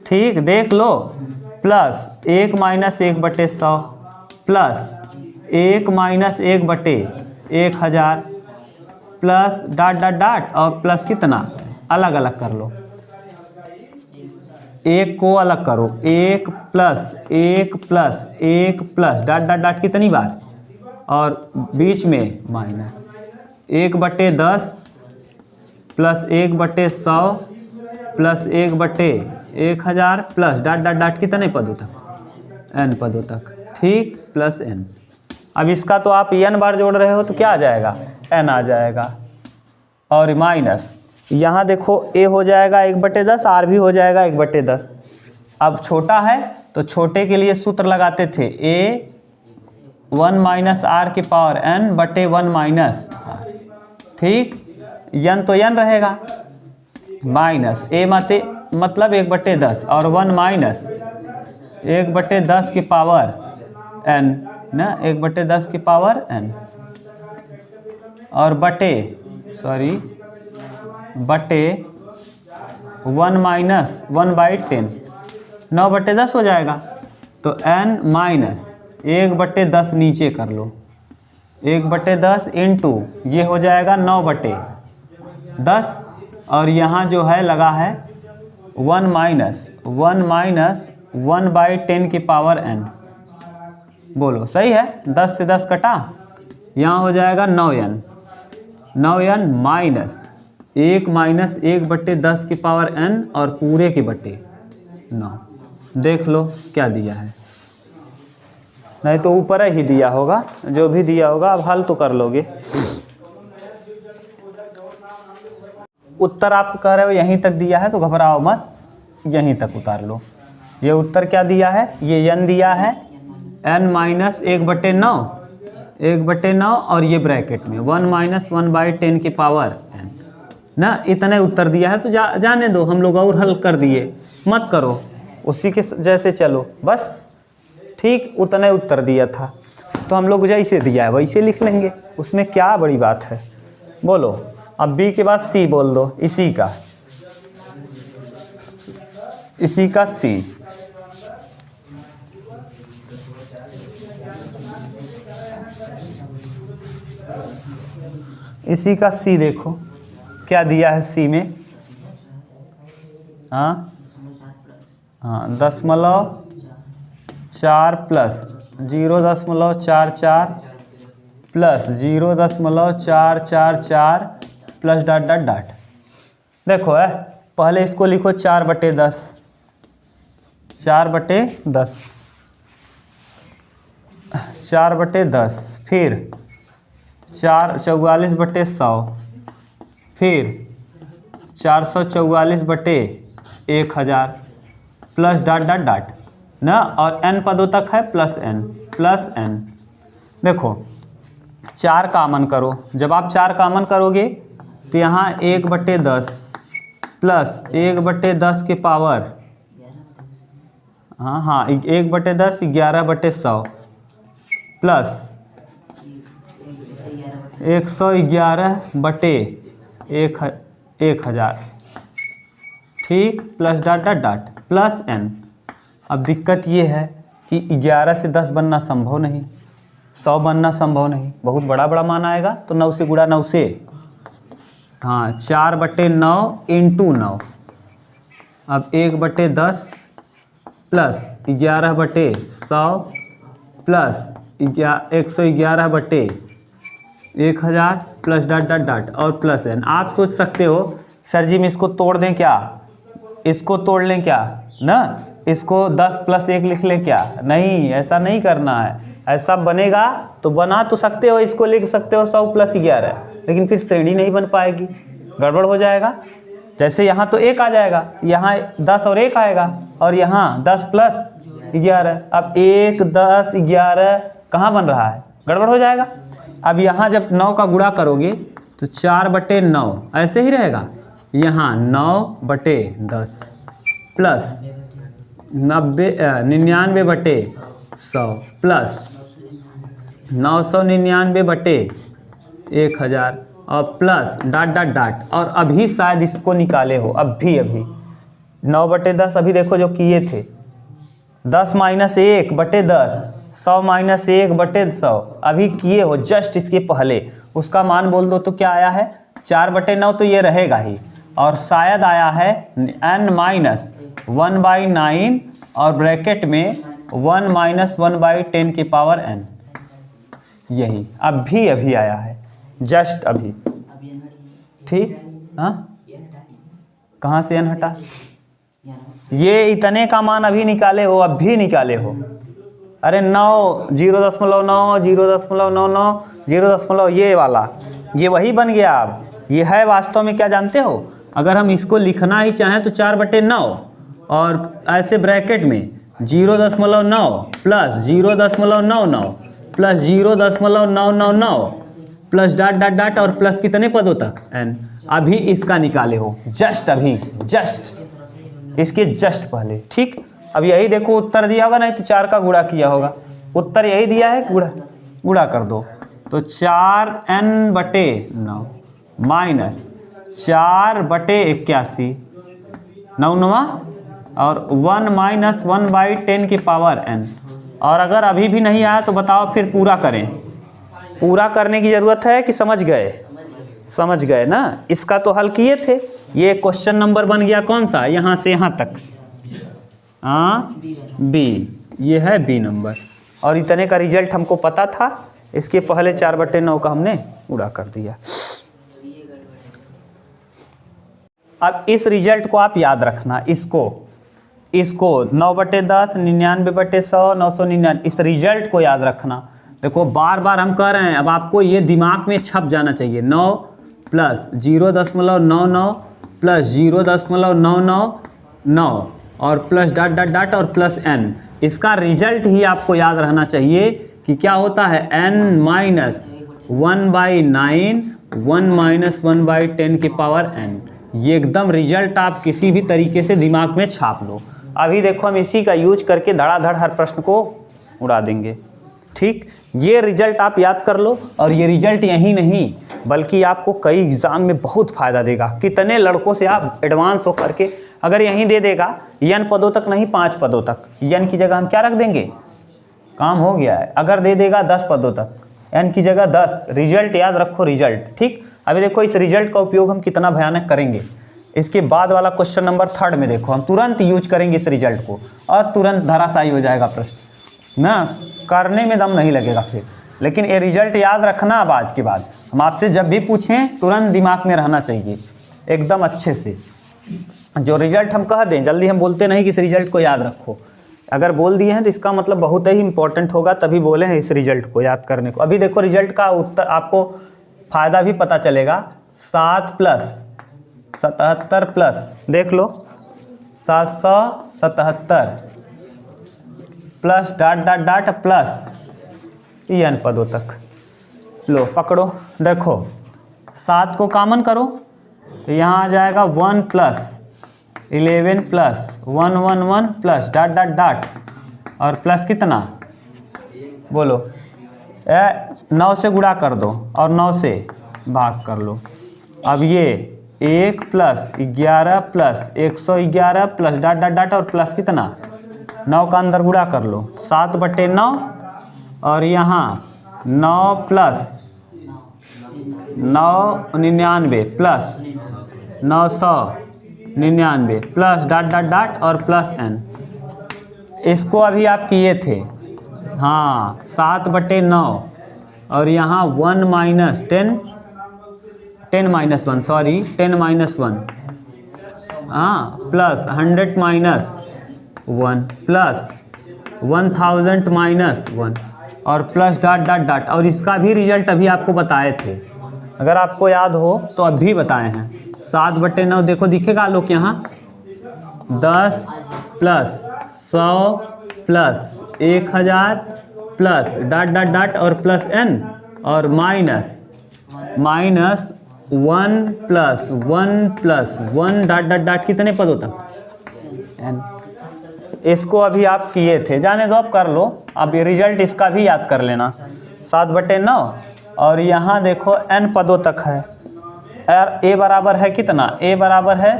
ठीक, देख लो, plus 1 - 1/100 plus 1 - 1/1000 plus dot dot dot और प्लस कितना, अलग अलग कर लो, 1 को अलग करो, 1 plus 1 plus 1 plus dot dot dot कितनी बार और बीच में minus 1/10 plus 1/100 plus 1/1000 plus dot dot dot कितने पदों तक, n पदों तक। ठीक, प्लस n। अब इसका तो आप n बार जोड़ रहे हो तो क्या आ जाएगा, n आ जाएगा और माइनस यहाँ देखो a हो जाएगा 1/10, r भी हो जाएगा 1/10। अब छोटा है तो छोटे के लिए सूत्र लगाते थे a 1 - r की पावर n बटे 1 - r। ठीक, n तो n रहेगा, माइनस a मतलब 1/10 और 1 माइनस 1/10 की पावर n ना, 1/10 की पावर n और बटे 1 माइनस 1/10 9/10 हो जाएगा। तो n माइनस 1/10 नीचे कर लो, 1/10 इंटू ये हो जाएगा 9/10 और यहाँ जो है लगा है 1 माइनस 1/10 की पावर n। बोलो सही है, 10 से 10 कटा, यहाँ हो जाएगा 9n माइनस 1/10 की पावर n और पूरे की बटे 9। देख लो क्या दिया है, नहीं तो ऊपर ही दिया होगा, जो भी दिया होगा अब हल तो कर लोगे। उत्तर आप कह रहे हो यहीं तक दिया है तो घबराओ मत, यहीं तक उतार लो। ये उत्तर क्या दिया है, ये n दिया है, n माइनस 1/9 और ये ब्रैकेट में 1 माइनस 1/10 की पावर n ना, इतने उत्तर दिया है तो जाने दो, हम लोग और हल कर दिए, मत करो, उसी के जैसे चलो बस। ठीक, उतने उत्तर दिया था तो हम लोग जैसे दिया है वैसे लिख लेंगे, उसमें क्या बड़ी बात है। बोलो, अब b के बाद c बोल दो, इसी का c। इसी का c देखो क्या दिया है c में, हाँ 10.4 plus 0.44 plus 0.444 plus dot dot dot. देखो पहले इसको लिखो 4/10 फिर 44/100 फिर 444/1000 प्लस डॉट डॉट डॉट ना, और n पदों तक है प्लस n। देखो 4 कामन करो, जब आप 4 कामन करोगे तो यहाँ 1/10 प्लस 1/10 की पावर, हाँ 1/10 11/100 प्लस 111/1000। ठीक, plus dot dot dot plus n। अब दिक्कत ये है कि 11 से 10 बनना संभव नहीं, 100 बनना संभव नहीं, बहुत बड़ा मान आएगा, तो 9 से गुणा 9 से, हाँ 4/9 इंटू 9। अब 1/10 प्लस 11/100 प्लस 111 बटे 1000 प्लस डॉट डॉट डॉट और प्लस n। आप सोच सकते हो सर जी मैं इसको तोड़ दें क्या, इसको तोड़ लें क्या ना, इसको 10 + 1 लिख लें क्या? नहीं, ऐसा नहीं करना है। ऐसा बनेगा तो बना तो सकते हो, इसको लिख सकते हो 100 + 11, लेकिन फिर श्रेणी नहीं बन पाएगी, गड़बड़ हो जाएगा। जैसे यहाँ तो 1 आ जाएगा, यहाँ 10 और 1 आएगा, और यहाँ 10 + 11। अब 1 10 11 कहाँ बन रहा है, गड़बड़ हो जाएगा। अब यहाँ जब 9 का गुणा करोगे तो 4/9 ऐसे ही रहेगा। यहाँ 9/10 प्लस 99/100 प्लस 999/1000 और प्लस डॉट डॉट डॉट। और अभी शायद इसको निकाले हो, अभी 9/10 अभी देखो जो किए थे, 10 - 1/10, 100 - 1/100 अभी किए हो जस्ट इसके पहले। उसका मान बोल दो तो क्या आया है, 4/9 तो ये रहेगा ही, और शायद आया है n-1/9 और ब्रैकेट में 1 - 1/10⁻n। यही अभी आया है, जस्ट अभी। ठीक, हाँ कहाँ से n हटा, ये इतने का मान अभी निकाले हो, अभी निकाले हो। अरे 9 0.9 0.99 0. ये वाला, ये वही बन गया। अब ये है वास्तव में क्या जानते हो, अगर हम इसको लिखना ही चाहें तो 4/9 और ऐसे ब्रैकेट में 0.9 plus 0.99 plus 0.999 plus dot dot dot और प्लस कितने पदों तक n। अभी इसका निकाले हो, जस्ट अभी, जस्ट इसके जस्ट पहले। ठीक, अब यही देखो उत्तर दिया होगा, नहीं तो 4 का गुणा किया होगा। उत्तर यही दिया है, गुणा कर दो तो 4n/9 माइनस 4/81 9 और 1 - 1/10⁻n। और अगर अभी भी नहीं आया तो बताओ फिर पूरा करें। पूरा करने की ज़रूरत है कि समझ गए? समझ गए ना। इसका तो हल किए थे। ये क्वेश्चन नंबर बन गया कौन सा, यहाँ से यहाँ तक, हाँ बी, ये है बी नंबर। और इतने का रिजल्ट हमको पता था, इसके पहले 4/9 का हमने पूरा कर दिया। अब इस रिजल्ट को आप याद रखना, इसको 9/10 99/100 999, इस रिजल्ट को याद रखना। देखो बार बार हम कह रहे हैं, अब आपको ये दिमाग में छप जाना चाहिए। 9 प्लस 0.99 प्लस 0.999 और प्लस डॉट डॉट डॉट और प्लस n। इसका रिजल्ट ही आपको याद रहना चाहिए कि क्या होता है, n - 1/9 1 - 1/10⁻n। ये एकदम रिजल्ट आप किसी भी तरीके से दिमाग में छाप लो। अभी देखो हम इसी का यूज करके धड़ाधड़ हर प्रश्न को उड़ा देंगे। ठीक, ये रिजल्ट आप याद कर लो। और ये रिजल्ट यही नहीं बल्कि आपको कई एग्ज़ाम में बहुत फ़ायदा देगा। कितने लड़कों से आप एडवांस हो करके, अगर यहीं दे देगा n पदों तक नहीं 5 पदों तक, n की जगह हम क्या रख देंगे, काम हो गया है। अगर दे देगा 10 पदों तक, n की जगह 10, रिजल्ट याद रखो, रिजल्ट। ठीक, अभी देखो इस रिजल्ट का उपयोग हम कितना भयानक करेंगे। इसके बाद वाला क्वेश्चन नंबर 3 में देखो, हम तुरंत यूज करेंगे इस रिजल्ट को और तुरंत धराशायी हो जाएगा प्रश्न ना, करने में दम नहीं लगेगा फिर। लेकिन ये रिजल्ट याद रखना। अब आज के बाद हम आपसे जब भी पूछें तुरंत दिमाग में रहना चाहिए एकदम अच्छे से। जो रिजल्ट हम कह दें, जल्दी हम बोलते नहीं कि इस रिजल्ट को याद रखो। अगर बोल दिए हैं तो इसका मतलब बहुत ही इंपॉर्टेंट होगा, तभी बोले हैं इस रिजल्ट को याद करने को। अभी देखो रिजल्ट का उत्तर, आपको फ़ायदा भी पता चलेगा। 7 + 77 प्लस, देख लो 777 plus dot dot dot plus n पदों तक। लो पकड़ो, देखो 7 को कॉमन करो तो यहाँ आ जाएगा 1 + 11 plus 111 plus dot dot dot और प्लस कितना, बोलो 9 से गुणा कर दो और 9 से भाग कर लो। अब ये 1 + 11 plus 111 plus dot dot dot और प्लस कितना, 9 का अंदर गुणा कर लो 7/9 और यहाँ 9 + 999 plus 999 plus dot dot dot और प्लस n। इसको अभी आप किए थे हाँ 7/9 और यहाँ 1 माइनस 10 माइनस 1 सॉरी 10 माइनस 1 हाँ प्लस 100 माइनस 1 प्लस 1000 माइनस 1 और प्लस डॉट डॉट डॉट। और इसका भी रिजल्ट अभी आपको बताए थे, अगर आपको याद हो तो अभी बताए हैं। 7/9 देखो दिखेगा आलोक यहाँ 10 plus 100 plus 1000 plus dot dot dot और प्लस n और minus 1 plus 1 plus 1 dot dot dot कितने पदों तक n। इसको अभी आप किए थे, जाने दो आप कर लो। अब ये रिजल्ट इसका भी याद कर लेना 7/9 और यहाँ देखो n पदों तक है। और a बराबर है कितना, a बराबर है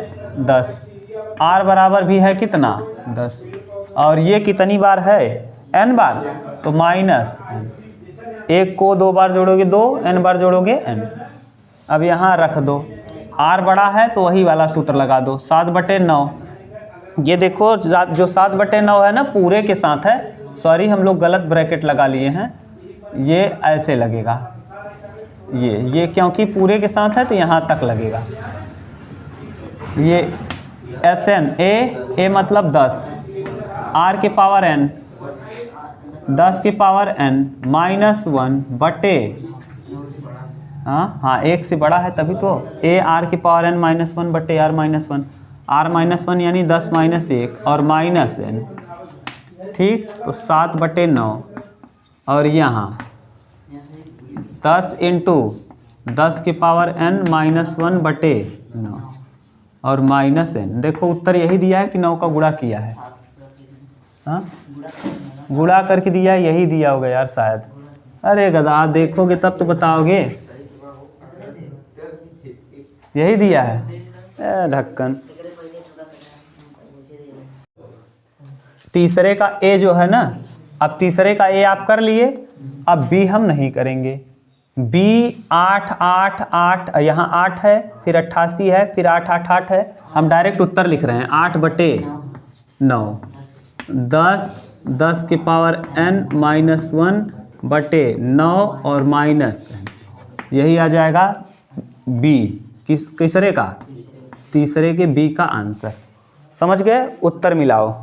10, r बराबर भी है कितना 10 और ये कितनी बार है n बार, तो माइनस n। एक को 2 बार जोड़ोगे 2, n बार जोड़ोगे n। अब यहाँ रख दो, r बड़ा है तो वही वाला सूत्र लगा दो 7/9। ये देखो जो 7/9 है ना पूरे के साथ है, सॉरी हम लोग गलत ब्रैकेट लगा लिए हैं, ये ऐसे लगेगा ये क्योंकि पूरे के साथ है तो यहाँ तक लगेगा। ये SN a मतलब 10 r के पावर n 10 के पावर n माइनस 1 बटे हाँ 1 से बड़ा है तभी तो a r के पावर n माइनस 1 बटे r माइनस 1 r माइनस 1 यानी 10 माइनस 1 और माइनस n। ठीक, तो 7/9 और यहाँ 10 इंटू 10 के पावर n माइनस 1 बटे 9 और माइनस n। देखो उत्तर यही दिया है कि 9 का गुणा किया है, हाँ गुणा करके दिया है, यही दिया होगा यार शायद। अरे गधा देखोगे तब तो बताओगे, यही दिया है ढक्कन। तीसरे का a जो है ना, अब तीसरे का a आप कर लिए, अब b हम नहीं करेंगे। b 8 8 8 यहाँ 8 है, फिर 88 है, फिर 8 8 8 है। हम डायरेक्ट उत्तर लिख रहे हैं 8/9 10 के पावर n माइनस 1 बटे 9 और माइनस n। यही आ जाएगा b किसरे का, तीसरे के b का आंसर। समझ गए, उत्तर मिलाओ।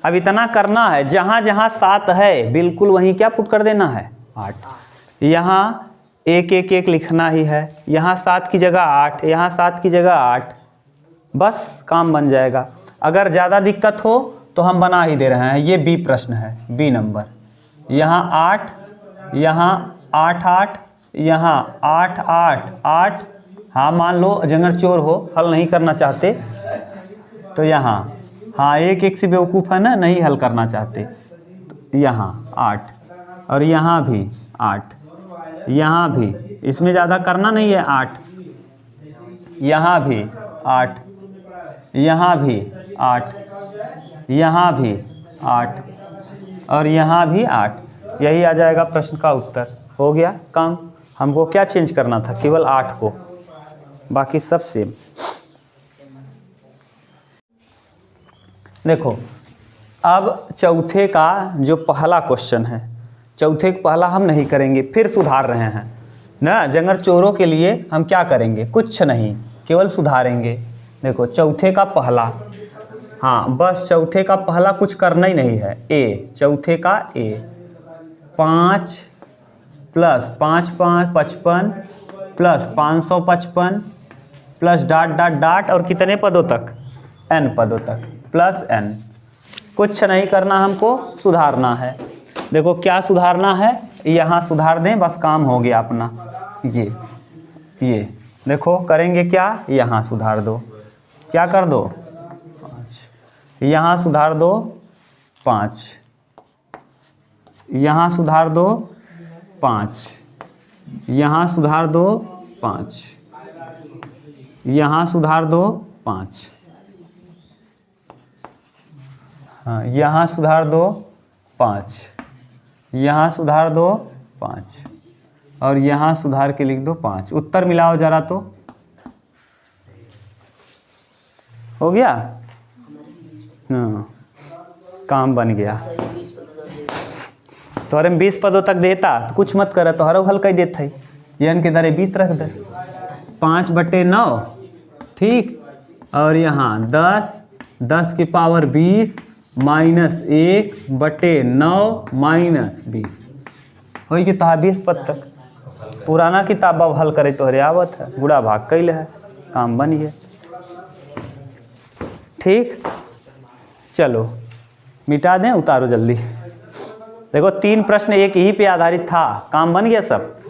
अब इतना करना है, जहाँ जहाँ 7 है बिल्कुल वहीं क्या पुट कर देना है 8। यहाँ 1 1 1 लिखना ही है, यहाँ 7 की जगह 8, यहाँ 7 की जगह 8, बस काम बन जाएगा। अगर ज़्यादा दिक्कत हो तो हम बना ही दे रहे हैं। ये बी प्रश्न है, बी नंबर। यहाँ 8, यहाँ 8 8, यहाँ 8 8 8। हाँ मान लो जंगर चोर हो, हल नहीं करना चाहते तो यहाँ हाँ 1 1 से बेवकूफ़ है ना, नहीं हल करना चाहते तो यहाँ 8 और यहाँ भी 8, यहाँ भी इसमें ज़्यादा करना नहीं है 8, यहाँ भी 8, यहाँ भी 8, यहाँ भी 8 और यहाँ भी 8। यही आ जाएगा प्रश्न का उत्तर। हो गया काम। हमको क्या चेंज करना था, केवल 8 को, बाकी सब सेम। देखो अब चौथे का जो पहला क्वेश्चन है, चौथे का पहला हम नहीं करेंगे, फिर सुधार रहे हैं ना। जंगर चोरों के लिए हम क्या करेंगे, कुछ नहीं, केवल सुधारेंगे। देखो चौथे का पहला, हाँ बस चौथे का पहला कुछ करना ही नहीं है। ए चौथे का ए 5 plus 5 5 55 plus 555 plus dot dot dot और कितने पदों तक, n पदों तक प्लस n। कुछ नहीं करना, हमको सुधारना है। देखो क्या सुधारना है, यहाँ सुधार दें बस काम हो गया अपना। ये देखो करेंगे क्या, यहाँ सुधार दो, क्या कर दो 5, यहाँ सुधार दो 5, यहाँ सुधार दो 5, यहाँ सुधार दो 5, यहाँ सुधार दो 5, हाँ यहाँ सुधार दो 5, यहाँ सुधार दो 5 और यहाँ सुधार के लिख दो 5। उत्तर मिलाओ जरा तो, हो गया, हाँ काम बन गया। तोहरे में 20 पदों तक देता तो कुछ मत करे, तोहरा हल कर देते है, n के दरे 20 रख दे, 5/9 ठीक, और यहाँ 10 की पावर 20 -1/9 -20 हो कि तोहार 20 पद तक। पुराना किताब अब हल करे तोहरे आवत है, गुड़ा भाग कैल है, काम बन गया ठीक। चलो मिटा दें, उतारो जल्दी। देखो 3 प्रश्न एक ही पे आधारित था, काम बन गया सब।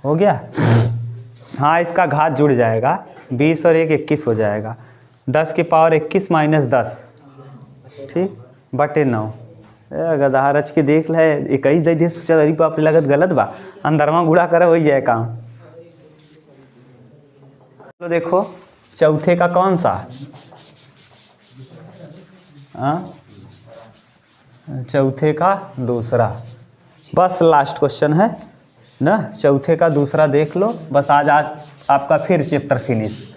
हो गया हाँ, इसका घात जुड़ जाएगा, 20 और 1 21 हो जाएगा, 10 की पावर 21 -10 ठीक बटे 9। गधा रच के देख ले, 21 दे दिए, सोचा अरे बाप रे लगत गलत बा, अंदरवा गुड़ा करे हो जाए काम। तो देखो चौथे का कौन सा, चौथे का दूसरा, बस लास्ट क्वेश्चन है ना, चौथे का दूसरा देख लो बस। आज आपका फिर चैप्टर फिनिश,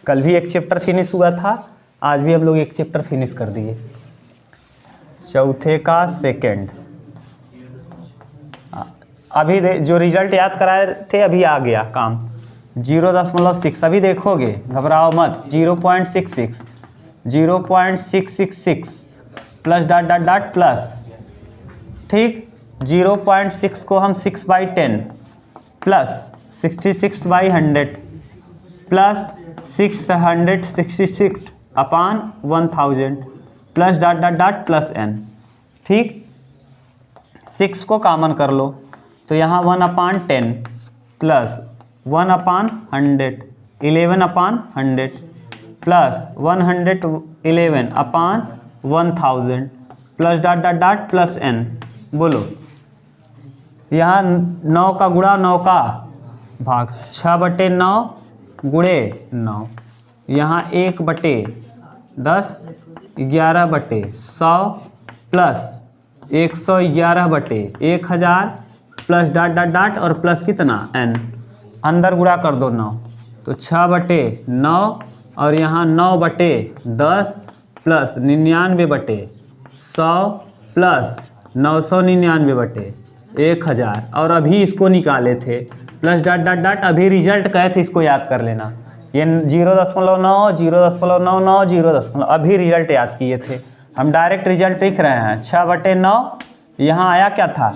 कल भी एक चैप्टर फिनिश हुआ था, आज भी हम लोग एक चैप्टर फिनिश कर दिए। चौथे का सेकंड, अभी जो रिजल्ट याद कराए थे अभी आ गया काम, 0.6 अभी देखोगे, घबराओ मत, 0.66 0.666 प्लस डॉट प्लस ठीक, 0.6 को हम 6/10 plus 66/100 plus 666/1000 plus dot plus n ठीक। 6 को कॉमन कर लो तो यहाँ 1/10 plus 1/100 11/100 plus 111/1000 plus dot plus n। बोलो यहाँ 9 का गुणा 9 का भाग, 6/9 गुणे 9, यहाँ 1/10 11/100 प्लस 111/1000 प्लस डॉट और प्लस कितना n, अंदर गुणा कर दो 9 तो 6/9 और यहाँ 9/10 प्लस 99/100 प्लस 999/1000, और अभी इसको निकाले थे प्लस डॉट अभी रिजल्ट कहे थे, इसको याद कर लेना, ये 0.9 0.99 0. अभी रिजल्ट याद किए थे हम, डायरेक्ट रिजल्ट लिख रहे हैं 6/9, यहाँ आया क्या था,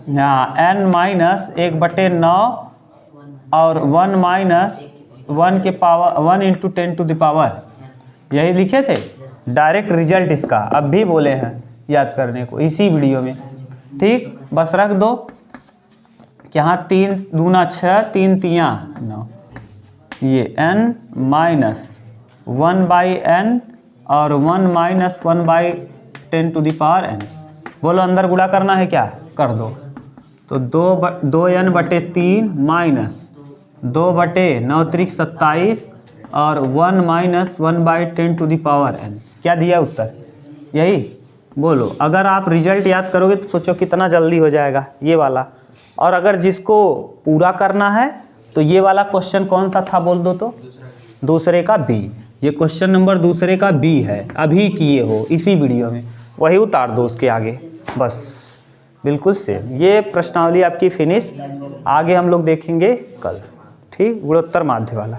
यहाँ n माइनस 1/9 और 1 माइनस 1 के पावर 1 × 10⁻, यही लिखे थे डायरेक्ट रिजल्ट इसका, अब भी बोले हैं याद करने को इसी वीडियो में ठीक। बस रख दो कि यहाँ 3 दूना 6 3 तियाँ 9, ये n माइनस 1/n और 1 माइनस 1/10⁻n। बोलो अंदर गुणा करना है क्या, कर दो तो 2n/3 माइनस 2/9 27 और 1 माइनस 1/10⁻n। क्या दिया उत्तर, यही। बोलो अगर आप रिजल्ट याद करोगे तो सोचो कितना जल्दी हो जाएगा ये वाला। और अगर जिसको पूरा करना है तो ये वाला क्वेश्चन कौन सा था बोल दो तो, दूसरे का बी, ये क्वेश्चन नंबर दूसरे का बी है, अभी किए हो इसी वीडियो में, वही उतार दो उसके आगे, बस बिल्कुल सेम। ये प्रश्नावली आपकी फिनिश, आगे हम लोग देखेंगे कल ठीक, गुणोत्तर माध्य वाला।